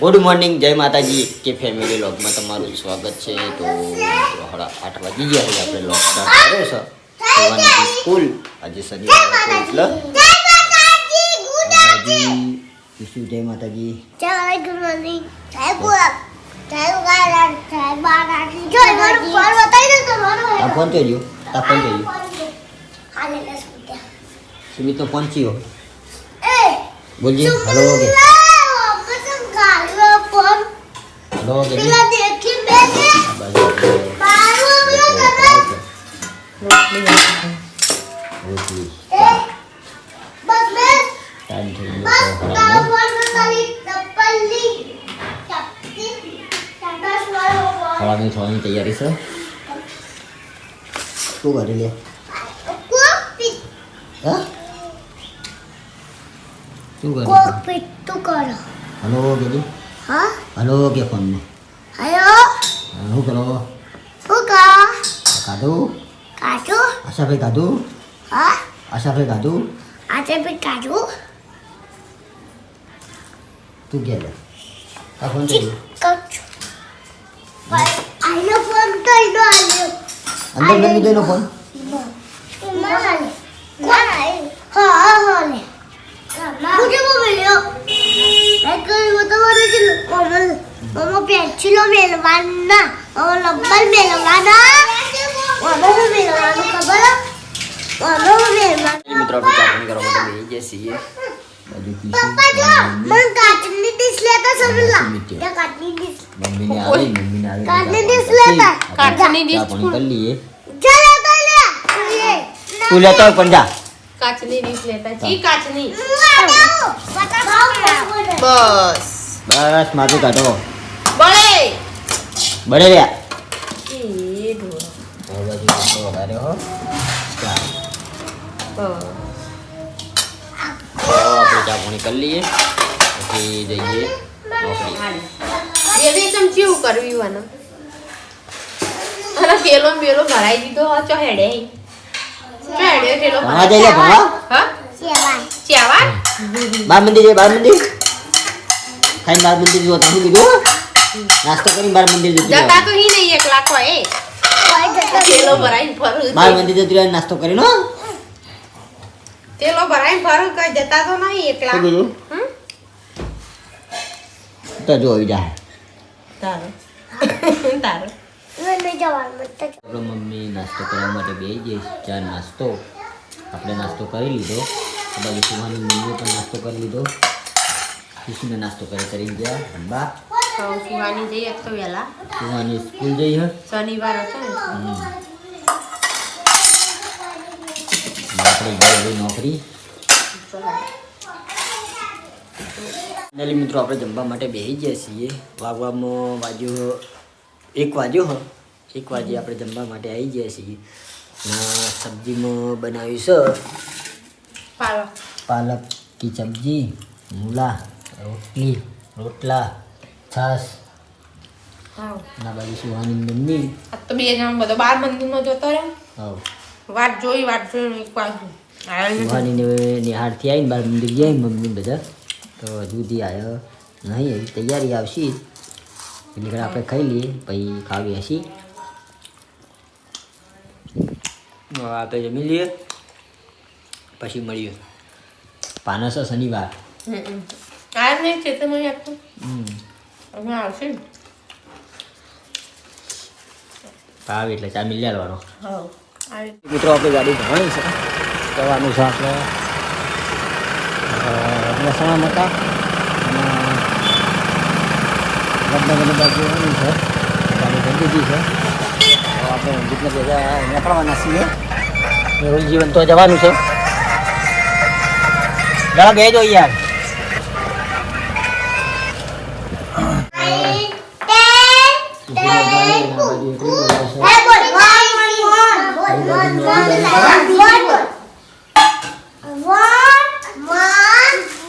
Good morning, જય માતાજી કે ફેમિલી વ્લોગમાં તમારું સ્વાગત છે. તો 8 વાગી ગયા છે, આપણે વ્લોગ સ્ટાર્ટ કર્યો છે. સવારની સ્કૂલ આજે શનિવાર હતો એટલે વિશુ જય માતાજી. ફોન થઈ ગયો સુમિત તો પહોંચ્યો બોલજી હલો કે હલો કે ખાવાની થવાની તૈયારી છે. શું કરી લે હા શું કરે હલો કે હલો કે ફોન માં શું કરો ખાધું આશાભાઈ ખાધું આશાભાઈ ખાધું તું કે લે આ ફોન થઈ અંદર ગમી ગયો ફોન પેન્સિલો મેળવાના લંબર મેળવાના ખબર મિત્રો આપણે ચાપણી કરવા માટે બેસી ગયા છીએ. મને કાચની ડીશ લેતા સમજલા કાચની ડીશ મમ્મીને આવી કાચની ડીશ લેતા કાચની ડીશ ચાપણી કરી લઈએ. ચાલો તો લે તું લેતો હોય પણ જા કાચની ડીશ લેતા જી કાચની બસ બસ માથું કાઢો બળે બળે લ્યા એ ઢોરો બાજુ વગાડે હો. આપણે ચાપણી કરી લઈએ પછી જઈએ નોકરી. એવી ચમચી એવું કરવી વાનો અને પેલો મેલો ભરાઈ દીધો ચો હેડે પેલો ભણવા જઈએ ભણવા હા સેવાય ચાવા બાર મંદિર જઈએ બાર મંદિર ખાઈને બાર મંદિર જો તમે કીધું નાસ્તો કરીને બાર મંદિર જતી જતા તો હી નહીં 1 લાખ હોય પેલો ભરાઈ ફરું બાર મંદિર જતી રહે નાસ્તો કરીને હો. પેલો ભરાઈ ફરું કઈ જતા તો નહીં 1 લાખ શું કીધું તો જો આવી જાય તારો તારો મને જવાનું મત આપણો મમ્મી નાસ્તો કરવા માટે બેસી ગઈ. ચા નાસ્તો આપણે નાસ્તો કરી લીધો. આ બાજુ સુહાની મમ્મીએ પણ નાસ્તો કરી લીધો. ખુશીને નાસ્તો કરીને ગયા ભણવા. સુહાની જઈએ તો વેલા સુહાની સ્કૂલ જઈ હે શનિવાર હતો ને આપણે ગઈ નોકરી. ફાઇનલી મિત્રો આપણે જમવા માટે બેસી ગયા છીએ. વાગવામાં વાગ્યો 1 વાગ્યો હ 1 વાગે આપણે જમવા માટે આવી ગયા છીએ. સબ્જીમાં બનાવ્યું છે પાલક કી સબ્જી, મૂલા, રોટલા, છાશ. ના બાજુ સુહાની મમ્મી આ તો બે જણ બધો 12 મંદિરમાં જતો રહ્યો હા વાત જોઈ 1 વાગ્યું સુહાનીને નિહાળથી આવીને બાર મંદિર ગયા મમ્મી બધા તો હજુ સુધી આવ્યો નહીં. હજી તૈયારી આવશે એટલે આપણે ખાઈ લઈએ પછી ખાવી હશી. આ તો જમી લઈએ પછી મળીએ. પાનસ શનિવાર આ નહીં છે તો મને આપતો અમે આવશે ને આવે એટલે ચા મિલ લેવાનો. હા આવી મિત્રો આપણી ગાડી ભરવાની છે જવાનું છે આપણે મહેસાણા હતા અને વડનગરની બાજુ જવાનું છે. ગાડી ભરી દીધી છે. આપણે રણજીતને ભેગા નીકળવાના છીએ. મેહુલ જીવન તો જવાનું છે. જરા બેજો યાર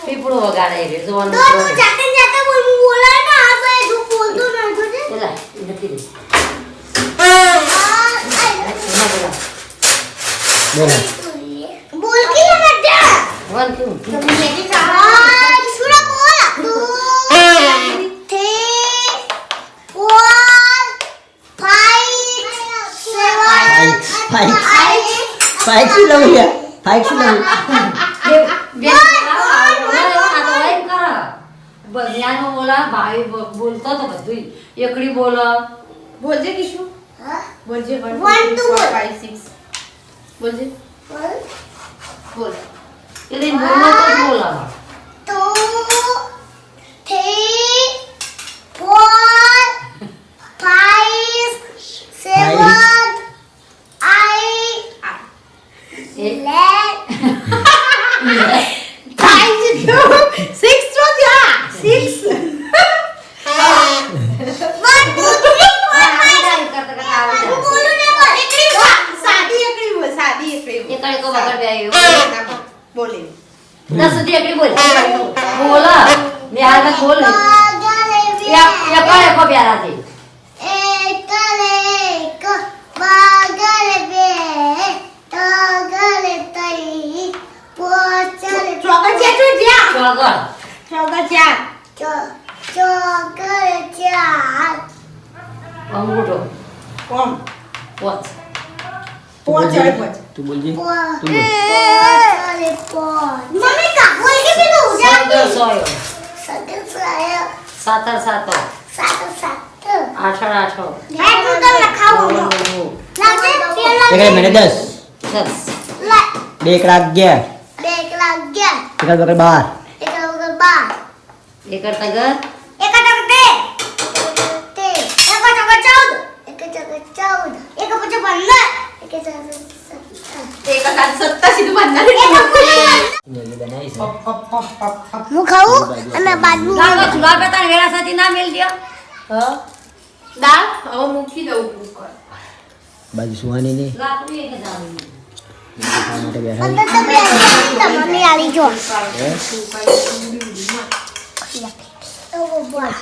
પીપળો વગાડે રે જોવાનું બોલો બોલ કે વન ટુ તમે ફાઈક શું લઉં યાર ફાઈક શું લઉં બનિયાનો બોલા ભાઈ બોલતો તો બધું એકડી બોલો બોલજે કિશુ હા બોલજે 1 One, 2 two, 3 4 5 6 બોલજે બોલ એટલે બોલો તો જ બોલા 2 3 4 5 7 8 6 તો જા 6 સાદી એકડી બોલ સાદી એકડી બોલ એકડી કો બગડ બે બોલે 10 સુધી એકડી બોલ બોલા મે હાલ બોલ કો પ્યારાથી ચોગર ચાર અંગૂઠો કોમ પોચ પોચ ચાર પોચ તું બોલજી મમ્મી કા બોલ કે પેલું સોયો સોયો સગન સાયો સાતર સાતો સાત આઠર આઠો હે તું તો લખાવું લાગે પેલા એક મને 10 દસ લા 2 એકડા 11 બે એકલા 11 એકડા બગડ 12 એકલા વગર 12 એકર તગર એક ટક તે એક ટક 14 એક ટક 14 એક પછી 15 એક ટક 17 એક કાત 7 સીધું બંધ જલ્દી બનાવી છે હું ખાઉં અને બાજુ લાગો ચૂલા पे તાર વેળા સાથી ના મેલ દ્યો હા દાળ હવે મૂકી દઉં કુકર બાજુ સુવાની ની લાકડી એક જાવી ખાવા માટે બેઠા અંદર તમે મમ્મી આલી જો તો બોલ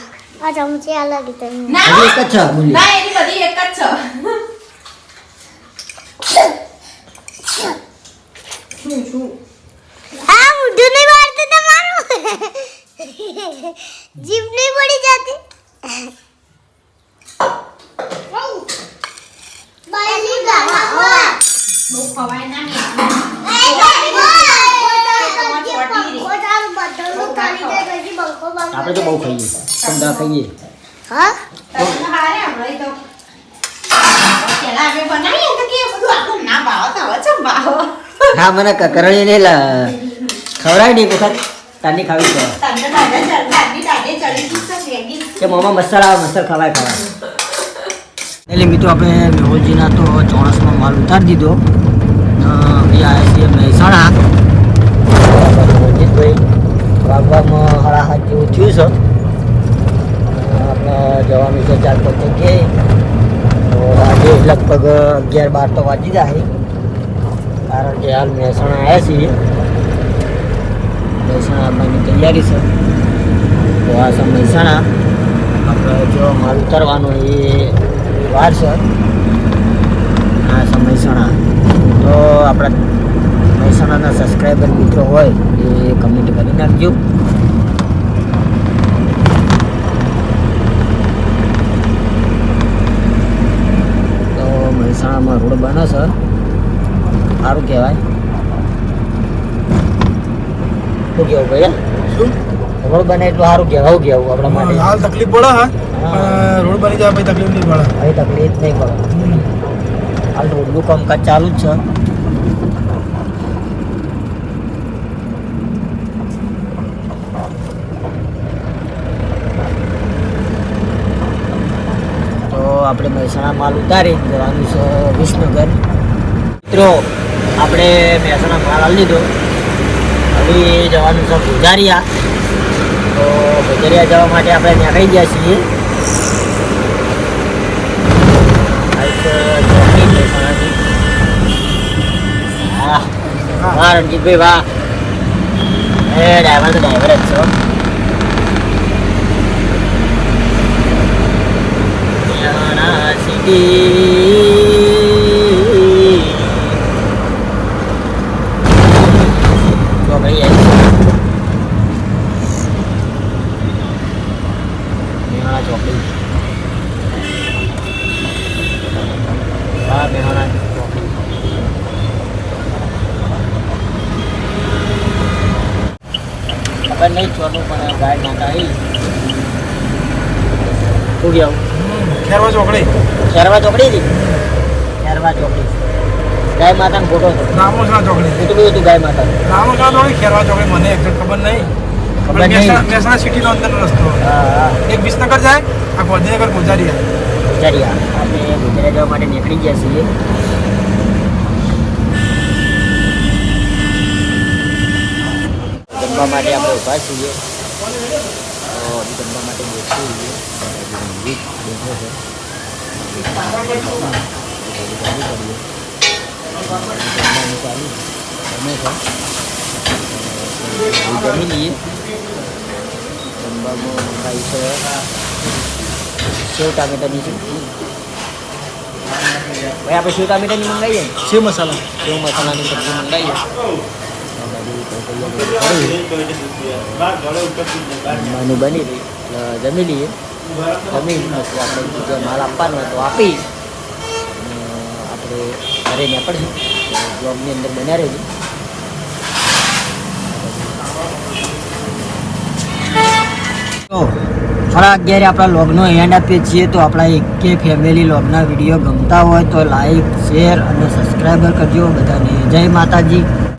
આ ચમચી આલા ગીત ના હજી એક જ છે બોલી ના એની બધી એક જ છે શું શું આ મુઢું નહીં મારતું તમારું જીભ નહીં પડી જાતી બાયલી ગાવા બહુ ખવાય ના ને આપણે તો બહુ ખાઈએ સમદા ખાઈએ હા તમને હારે હમણાં તો પેલા આપણે બનાવીએ તો કે બધું આખું ના ભાવ તો હવે ચમ ભાવ હા મને કકરણી ને ખવડાય નહીં વખત તારની ખાવી છે તમને દાદા દાદી દાદે ચડી ગઈ છે મેગી કે મોમાં મસાલા ખવાય એટલે મિત્રો આપણે મેહોજીના તો ચોણસમાં માલ ઉતારી દીધો એ આવ્યા છીએ મહેસાણા રણજીતભાઈ વાગવામાં 7:30 જેવું થયું છે આપણે જવાનું છે 4-5 જગ્યાએ તો આજે લગભગ 11-12 તો વાગી જાય કારણ કે હાલ મહેસાણા આવ્યા છીએ મહેસાણા આવવાની તૈયારી છે તો આ છે મહેસાણા આપણે જો માલ ઉતારવાનો એ વાર છે આ છે મહેસાણા તો આપણા મહેસાણાના સબસ્ક્રાઈબર મિત્રો હોય એ કમેન્ટ કરી નાખજો તો મહેસાણામાં રોડ બને છે સારું કહેવાય શું કહેવું ભાઈ શું રોડ બને એટલું સારું કહેવાય કેવું આપણા માટે હાલ તકલીફ પડે હા હા. રોડ બની જાય પછી તકલીફ નહીં પડે હવે તકલીફ નહીં પડે હાલ રોડનું કામકાજ ચાલુ જ છે તો આપણે મહેસાણા માલ ઉતારી જવાનું છે વિસનગર મિત્રો આપણે મહેસાણા માલ આવી લીધો હવે જવાનું છે ભુજારિયા તો ભુજારિયા જવા માટે આપણે નીકળી ગયા છીએ વાહ રણજીતભાઈ વાહ એ ડ્રાઈવર તો ડ્રાઈવર જ છો મહેસાણા સિટી જો ભાઈ મહેસાણા ચોકડી હા મહેસાણા ચોકડી ખબર નહીં ચોનું પણ ગાય માતા આવી શું કહેવું ખેરવા ચોકડી ખેરવા ચોકડી હતી ખેરવા ચોકડી ગાય માતાનો ફોટો હતો રામોસરા ચોકડી એટલું બધું હતું ગાય માતા રામોસરા ચોકડી ખેરવા ચોકડી મને એક્ઝેક્ટ ખબર નહીં ખબર નહીં. મહેસાણા સિટીનો અંદરનો રસ્તો હા હા એક વિસનગર જાય આ ગાંધીનગર ગોજારિયા ચરિયા આપણે ગુજરાત જવા માટે નીકળી ગયા છીએ જમવા માટે આપણે ઊભા છીએ તો જમવા માટે બેસી છીએ બેઠો છે જમવાનું ચાલુ ગમે છે જમી લઈએ જમવામાં મંગાવી છે સેવ ટામેટાની સબ્જી ભાઈ આપણે સેવ ટામેટાની મંગાવીએ ને સેવ મસાલા સેવ મસાલાની સબ્જી મંગાવીએ જમવાનું બની રહી એટલે જમી લઈએ જમી પછી આપણે જે માલ આપવાનો હોય તો આપી અને આપણે ઘરે નીકળશું બ્લોગની અંદર બન્યા રહેજો તો 11:30 આપણા લોગનો એન્ડ આપીએ છીએ તો આપણા એકે ફેમિલી લોગના વિડીયો ગમતા હોય તો લાઈક શેર અને સબસ્ક્રાઈબર કરજો બધાને જય માતાજી